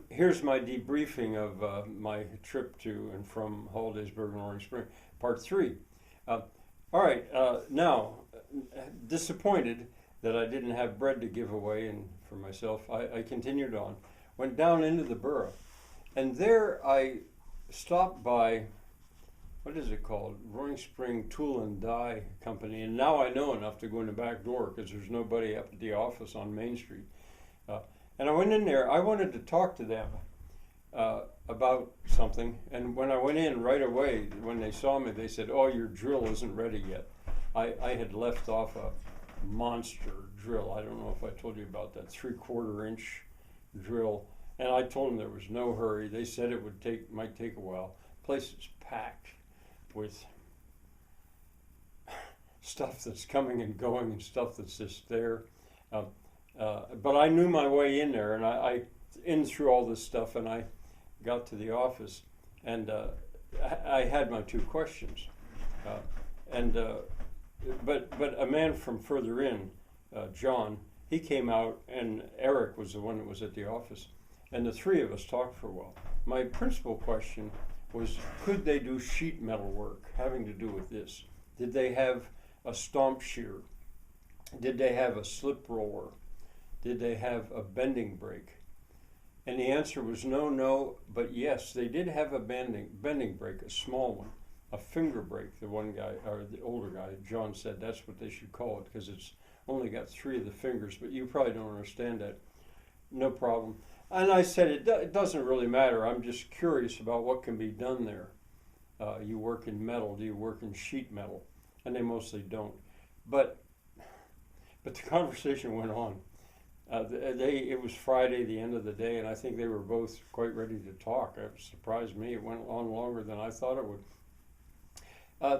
Here's my debriefing of my trip to and from Hollidaysburg and Roaring Spring, part three. Uh, all right, now, disappointed that I didn't have bread to give away and for myself, I continued on. Went down into the borough, and there I stopped by, what is it called? Roaring Spring Tool and Die Company, and now I know enough to go in the back door because there's nobody up at the office on Main Street. Uh, and I went in there. I wanted to talk to them about something. And when I went in right away, when they saw me, they said, "Oh, your drill isn't ready yet." I had left off a monster drill. I don't know if I told you about that 3/4 inch drill. And I told them there was no hurry. They said it might take a while. Place is packed with stuff that's coming and going and stuff that's just there. Uh, but I knew my way in there, and I in through all this stuff, and I got to the office, and I had my two questions, uh, and but a man from further in, John, he came out, and Eric was the one that was at the office, and the three of us talked for a while. My principal question was, could they do sheet metal work having to do with this? Did they have a stomp shear? Did they have a slip roller? Did they have a bending brake? And the answer was no, but yes, they did have a bending brake, a small one, a finger brake. The one guy, or the older guy, John, said that's what they should call it because it's only got 3 of the fingers, but you probably don't understand that. No problem. And I said, it doesn't really matter. I'm just curious about what can be done there. You work in metal, do you work in sheet metal? And they mostly don't. But the conversation went on. It was Friday, the end of the day, and I think they were both quite ready to talk. It surprised me. It went on longer than I thought it would.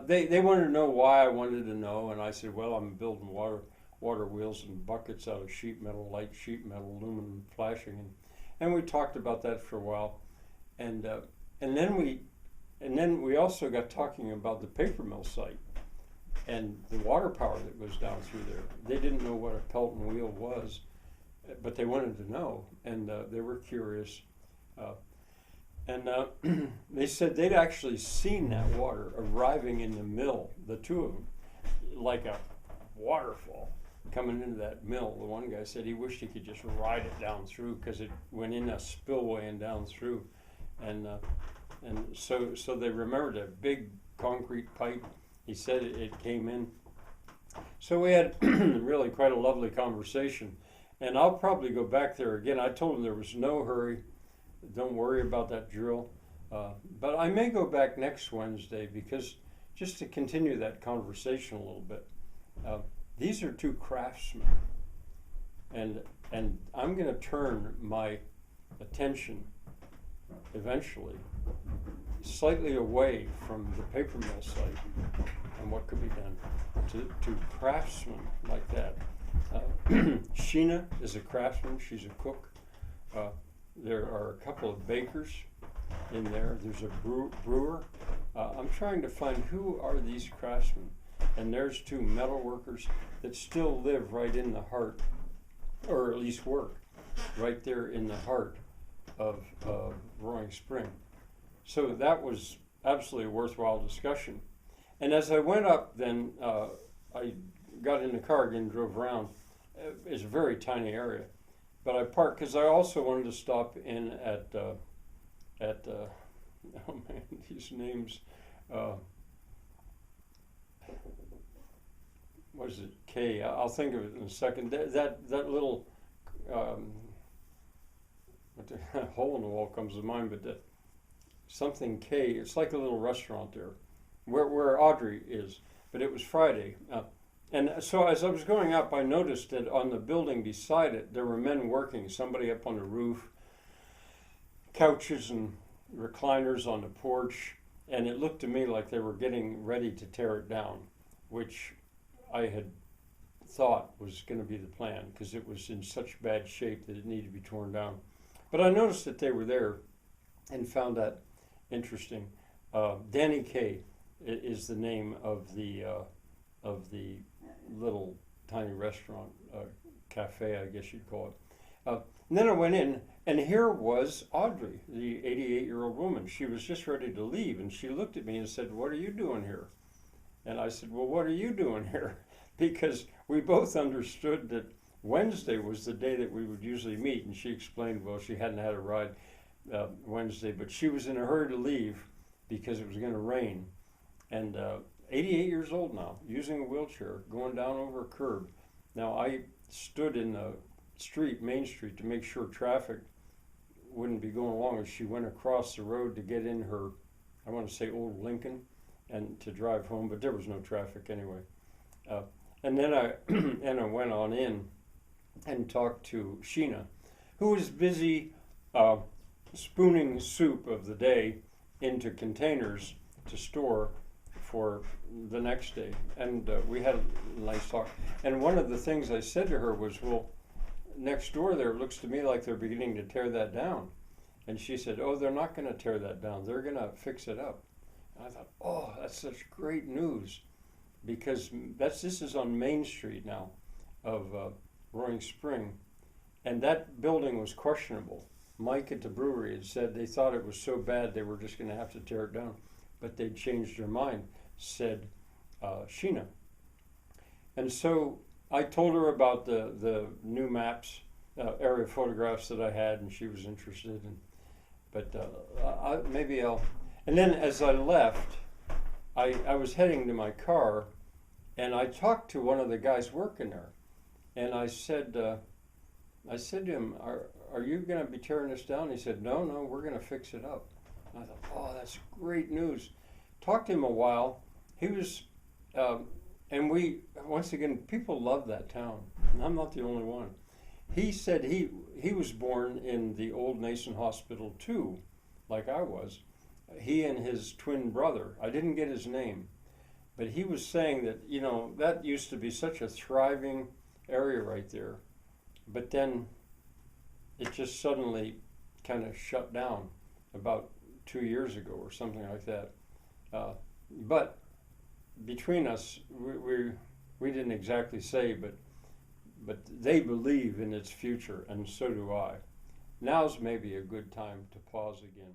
They wanted to know why I wanted to know, and I said, well, I'm building water wheels and buckets out of sheet metal, light sheet metal, aluminum flashing, and we talked about that for a while, and then we also got talking about the paper mill site and the water power that goes down through there. They didn't know what a Pelton wheel was, but they wanted to know, and they were curious. And they said they'd actually seen that water arriving in the mill, the two of them, like a waterfall coming into that mill. The one guy said he wished he could just ride it down through because it went in a spillway and down through. And so they remembered a big concrete pipe. He said it came in. So we had really quite a lovely conversation. And I'll probably go back there again. I told him there was no hurry. Don't worry about that drill. But I may go back next Wednesday because just to continue that conversation a little bit. These are two craftsmen. And I'm going to turn my attention eventually slightly away from the paper mill site and what could be done to craftsmen like that. Sheena is a craftsman. She's a cook. There are a couple of bakers in there. There's a brewer. I'm trying to find who are these craftsmen. And there's 2 metal workers that still live right in the heart, or at least work right there in the heart of Roaring Spring. So that was absolutely a worthwhile discussion. And as I went up, then I got in the car again and drove around. It's a very tiny area, but I parked because I also wanted to stop in at oh man, these names. What is it? K. I'll think of it in a second. That little hole in the wall comes to mind, but something K. It's like a little restaurant there, where Audrey is. But it was Friday. And so as I was going up, I noticed that on the building beside it, there were men working, somebody up on the roof, couches and recliners on the porch, and it looked to me like they were getting ready to tear it down, which I had thought was going to be the plan because it was in such bad shape that it needed to be torn down. But I noticed that they were there and found that interesting. Danny K is the name of the little tiny restaurant, cafe, I guess you'd call it. And then I went in, And here was Audrey, the 88-year-old woman. She was just ready to leave, and she looked at me and said, "What are you doing here?" And I said, "Well, what are you doing here?" Because we both understood that Wednesday was the day that we would usually meet. And she explained, well, she hadn't had a ride Wednesday, but she was in a hurry to leave because it was going to rain. And 88 years old now, using a wheelchair, going down over a curb. Now, I stood in the street, Main Street, to make sure traffic wouldn't be going along as she went across the road to get in her, I want to say, old Lincoln, and to drive home, but there was no traffic anyway. And then I went on in and talked to Sheena, who was busy spooning soup of the day into containers to store for the next day. And we had a nice talk. And one of the things I said to her was, well, next door there, it looks to me like they're beginning to tear that down. And she said, oh, they're not going to tear that down. They're going to fix it up. And I thought, oh, that's such great news, because this is on Main Street now of Roaring Spring. And that building was questionable. Mike at the brewery had said they thought it was so bad they were just going to have to tear it down. But they changed their mind, said Sheena. And so I told her about the new maps, area photographs that I had, and she was interested. But maybe I'll... And then as I left, I was heading to my car, and I talked to one of the guys working there. And I said to him, are you going to be tearing this down? He said, no, we're going to fix it up. And I thought, oh, that's great news. Talked to him a while. He was, and we, once again, people love that town. And I'm not the only one. He said he was born in the old Nason Hospital too, like I was. He and his twin brother, I didn't get his name, but he was saying that, you know, that used to be such a thriving area right there. But then it just suddenly kind of shut down about 2 years ago or something like that. But between us, we didn't exactly say, but they believe in its future, and so do I. Now's maybe a good time to pause again.